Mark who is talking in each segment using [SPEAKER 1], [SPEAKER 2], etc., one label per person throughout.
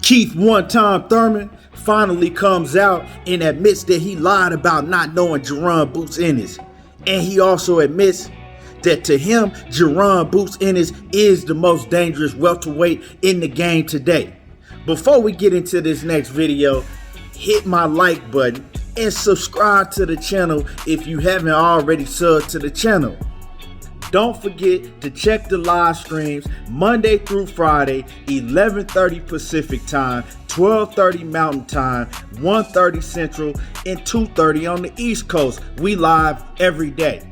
[SPEAKER 1] Keith one-time Thurman finally comes out and admits that he lied about not knowing Jaron Boots Ennis. And he also admits that to him, Jaron Boots Ennis is the most dangerous welterweight in the game today. Before we get into this next video, hit my like button and subscribe to the channel if you haven't already subbed to the channel. Don't forget to check the live streams Monday through Friday, 11:30 Pacific Time, 12:30 Mountain Time, 1:30 Central, and 2:30 on the East Coast. We live every day.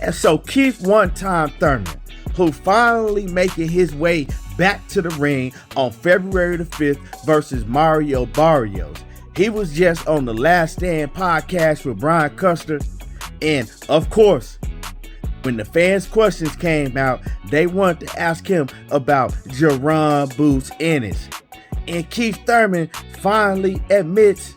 [SPEAKER 1] And so Keith one-time Thurman, who finally making his way back to the ring on February the 5th versus Mario Barrios. He was just on the Last Stand podcast with Brian Custer. And of course, when the fans' questions came out, they wanted to ask him about Jaron Boots Ennis. And Keith Thurman finally admits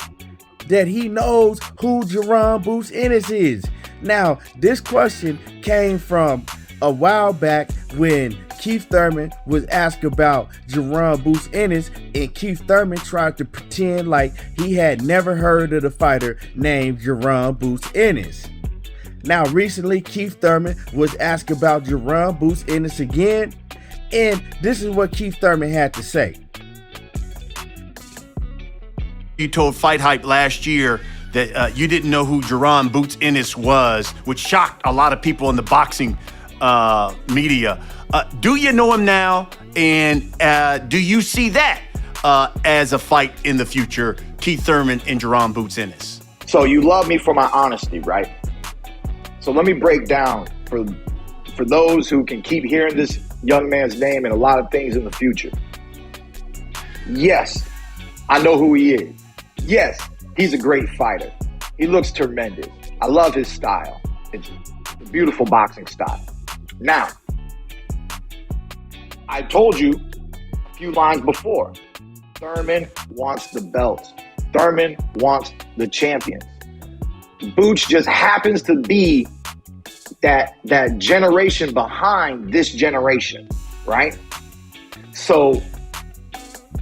[SPEAKER 1] that he knows who Jaron Boots Ennis is. Now, this question came from a while back when Keith Thurman was asked about Jaron Boots Ennis, and Keith Thurman tried to pretend like he had never heard of the fighter named Jaron Boots Ennis. Now, recently, Keith Thurman was asked about Jaron Boots Ennis again, and this is what Keith Thurman had to say.
[SPEAKER 2] You told Fight Hype last year that you didn't know who Jaron Boots Ennis was, which shocked a lot of people in the boxing media. Do you know him now? And do you see that as a fight in the future, Keith Thurman and Jaron Boots Ennis?
[SPEAKER 3] So you love me for my honesty, right? So let me break down for those who can keep hearing this young man's name and a lot of things in the future. Yes, I know who he is. Yes, he's a great fighter. He looks tremendous. I love his style. It's a beautiful boxing style. Now, I told you a few lines before. Thurman wants the belts. Thurman wants the champions. Boots just happens to be that generation behind this generation, right? So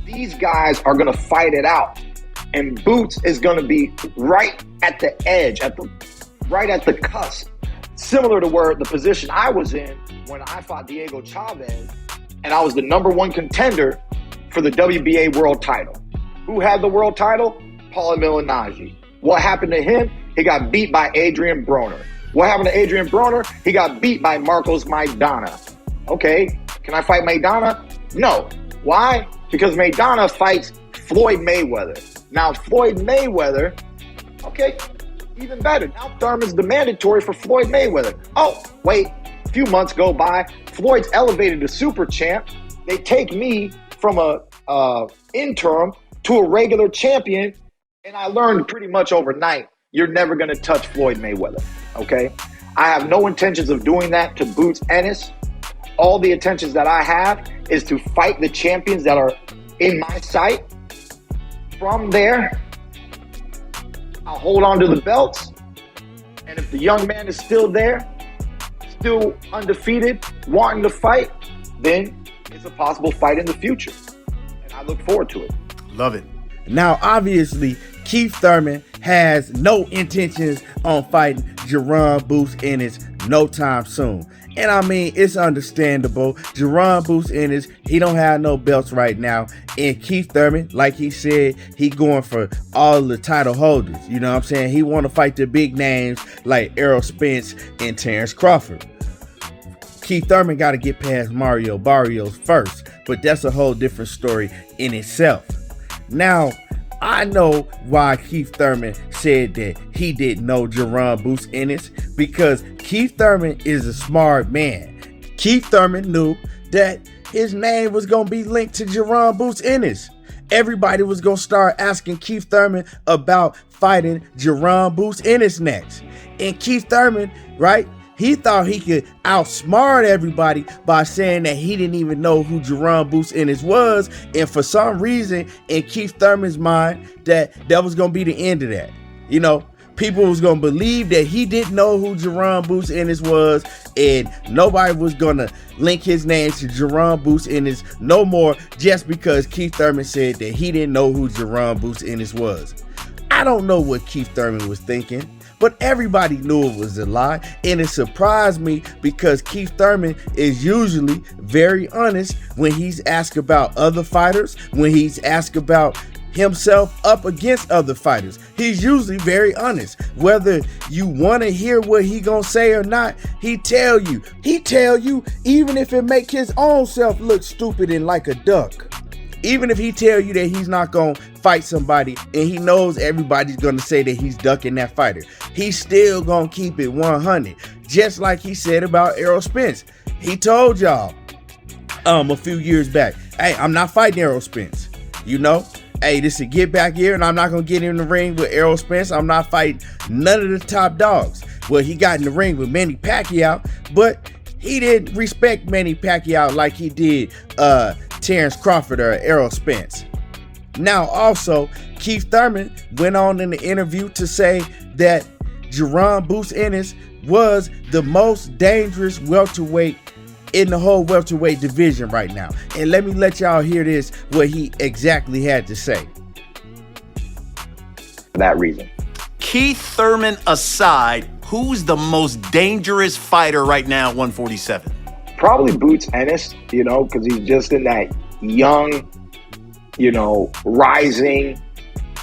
[SPEAKER 3] these guys are going to fight it out. And Boots is going to be right at the edge, right at the cusp, similar to where the position I was in when I fought Diego Chavez, and I was the #1 contender for the WBA world title. Who had the world title? Paul Malignaggi. What happened to him? He got beat by Adrian Broner. What happened to Adrian Broner? He got beat by Marcos Maidana. Okay, can I fight Maidana? No. Why? Because Maidana fights Floyd Mayweather. Now, Floyd Mayweather, okay, even better. Now Thurman's the mandatory for Floyd Mayweather. Oh, wait, a few months go by. Floyd's elevated to super champ. They take me from a interim to a regular champion, and I learned pretty much overnight, you're never going to touch Floyd Mayweather, okay? I have no intentions of doing that to Boots Ennis. All the intentions that I have is to fight the champions that are in my sight. From there, I'll hold on to the belts. And if the young man is still there, still undefeated, wanting to fight, then it's a possible fight in the future. And I look forward to it.
[SPEAKER 2] Love it.
[SPEAKER 1] Now, obviously, Keith Thurman has no intentions on fighting Jaron Boots Ennis no time soon. And I mean, it's understandable. Jaron Boots Ennis, he don't have no belts right now. And Keith Thurman, like he said, he going for all the title holders. You know what I'm saying? He want to fight the big names like Errol Spence and Terrence Crawford. Keith Thurman got to get past Mario Barrios first, but that's a whole different story in itself. Now, I know why Keith Thurman said that he didn't know Jaron Boots Ennis, because Keith Thurman is a smart man. Keith Thurman knew that his name was going to be linked to Jaron Boots Ennis. Everybody was going to start asking Keith Thurman about fighting Jaron Boots Ennis next. And Keith Thurman, right? He thought he could outsmart everybody by saying that he didn't even know who Jaron Boots Ennis was. And for some reason, in Keith Thurman's mind, that was going to be the end of that. You know, People was gonna believe that he didn't know who Jaron Boots Ennis was, and nobody was gonna link his name to Jaron Boots Ennis no more just because Keith Thurman said that he didn't know who Jaron Boots Ennis was. I don't know what Keith Thurman was thinking, but everybody knew it was a lie, and it surprised me because Keith Thurman is usually very honest when he's asked about other fighters, when he's asked about himself up against other fighters. He's usually very honest. Whether you want to hear what he gonna say or not, he tell you even if it make his own self look stupid and like a duck. Even if he tell you that he's not gonna fight somebody and he knows everybody's gonna say that he's ducking that fighter, he's still gonna keep it 100. Just like he said about Errol Spence. He told y'all a few years back, hey, I'm not fighting Errol Spence. You know, hey, this is a get back here, and I'm not gonna get in the ring with Errol Spence. I'm not fighting none of the top dogs. Well, he got in the ring with Manny Pacquiao, but he didn't respect Manny Pacquiao like he did Terrence Crawford or Errol Spence. Now, also, Keith Thurman went on in the interview to say that Jaron Boots Ennis was the most dangerous welterweight in the whole welterweight division right now. And let me let y'all hear this, what he exactly had to say.
[SPEAKER 3] For that reason.
[SPEAKER 2] Keith Thurman aside, who's the most dangerous fighter right now at 147?
[SPEAKER 3] Probably Boots Ennis, you know, because he's just in that young, you know, rising,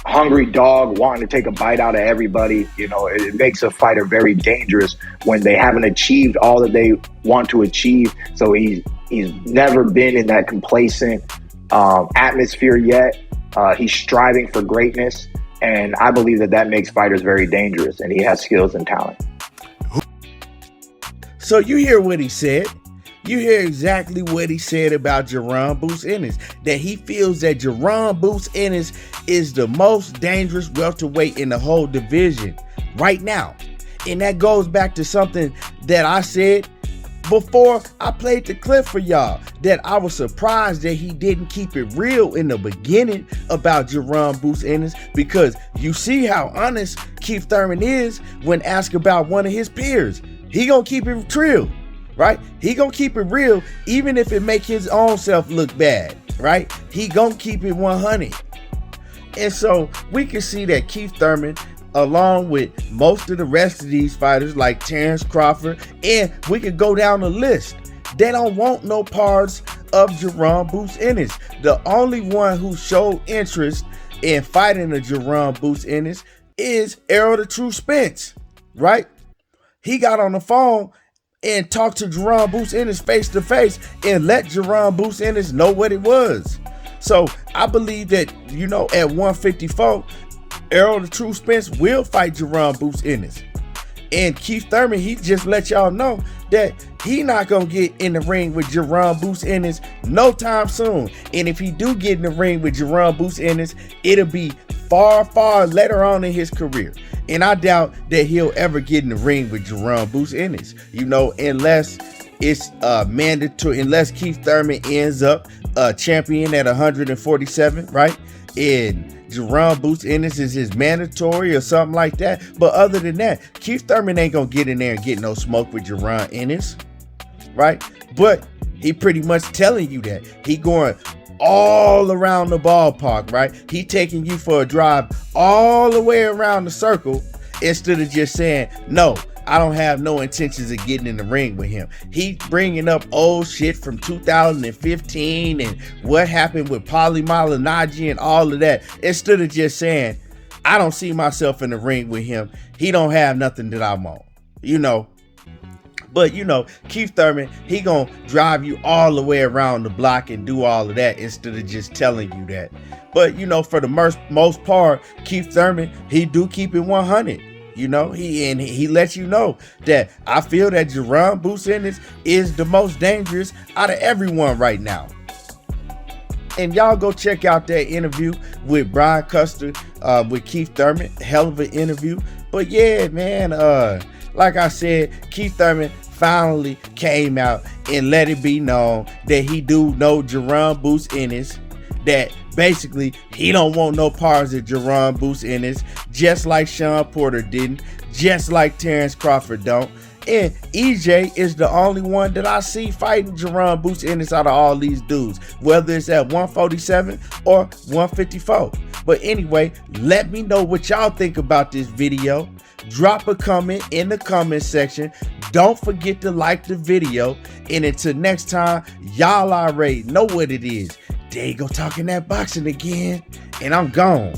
[SPEAKER 3] hungry dog wanting to take a bite out of everybody. You know, it makes a fighter very dangerous when they haven't achieved all that they want to achieve. So he's never been in that complacent atmosphere yet. He's striving for greatness, and I believe that makes fighters very dangerous, and he has skills and talent.
[SPEAKER 1] So you hear what he said. You hear exactly what he said about Jaron Boots Ennis, that he feels that Jaron Boots Ennis is the most dangerous welterweight in the whole division right now. And that goes back to something that I said before I played the clip for y'all, that I was surprised that he didn't keep it real in the beginning about Jaron Boots Ennis, because you see how honest Keith Thurman is when asked about one of his peers. He gonna keep it real. Right? He gonna keep it real even if it make his own self look bad, right? He gonna keep it 100. And so we can see that Keith Thurman, along with most of the rest of these fighters like Terrence Crawford, and we could go down the list, they don't want no parts of Jaron Boots Ennis. The only one who showed interest in fighting a Jaron Boots Ennis is Errol the True Spence, right? He got on the phone and talk to Jaron Boots Ennis face to face and let Jaron Boots Ennis know what it was. So I believe that, you know, at 154, Errol the True Spence will fight Jaron Boots Ennis. And Keith Thurman, he just let y'all know that he not gonna get in the ring with Jaron Boots Ennis no time soon. And if he do get in the ring with Jaron Boots Ennis, it'll be far, far later on in his career. And I doubt that he'll ever get in the ring with Jaron Boots Ennis, you know, unless it's mandatory, unless Keith Thurman ends up champion at 147, right? And Jaron Boots Ennis is his mandatory or something like that. But other than that, Keith Thurman ain't gonna get in there and get no smoke with Jaron Ennis, right? But he pretty much telling you that. He going all around the ballpark, right? He taking you for a drive all the way around the circle instead of just saying, no, I don't have no intentions of getting in the ring with him. He bringing up old shit from 2015 and what happened with Paulie Malignaggi and all of that, instead of just saying, I don't see myself in the ring with him. He don't have nothing that I want, you know. But, you know, Keith Thurman, he gonna drive you all the way around the block and do all of that instead of just telling you that. But, you know, for the most part, Keith Thurman, he do keep it 100. You know, he lets you know that I feel that Jaron Boots Ennis is the most dangerous out of everyone right now. And y'all go check out that interview with Brian Custer with Keith Thurman. Hell of an interview. But yeah, man, like I said, Keith Thurman finally came out and let it be known that he do know Jaron Boots Ennis, that basically he don't want no parts of Jaron Boots Ennis, just like Sean Porter didn't, just like Terrence Crawford don't. And EJ is the only one that I see fighting Jaron Boots Ennis out of all these dudes, whether it's at 147 or 154. But anyway, let me know what y'all think about this video. Drop a comment in the comment section. Don't forget to like the video. And until next time, y'all already know what it is. There you go, talking that boxing again. And I'm gone.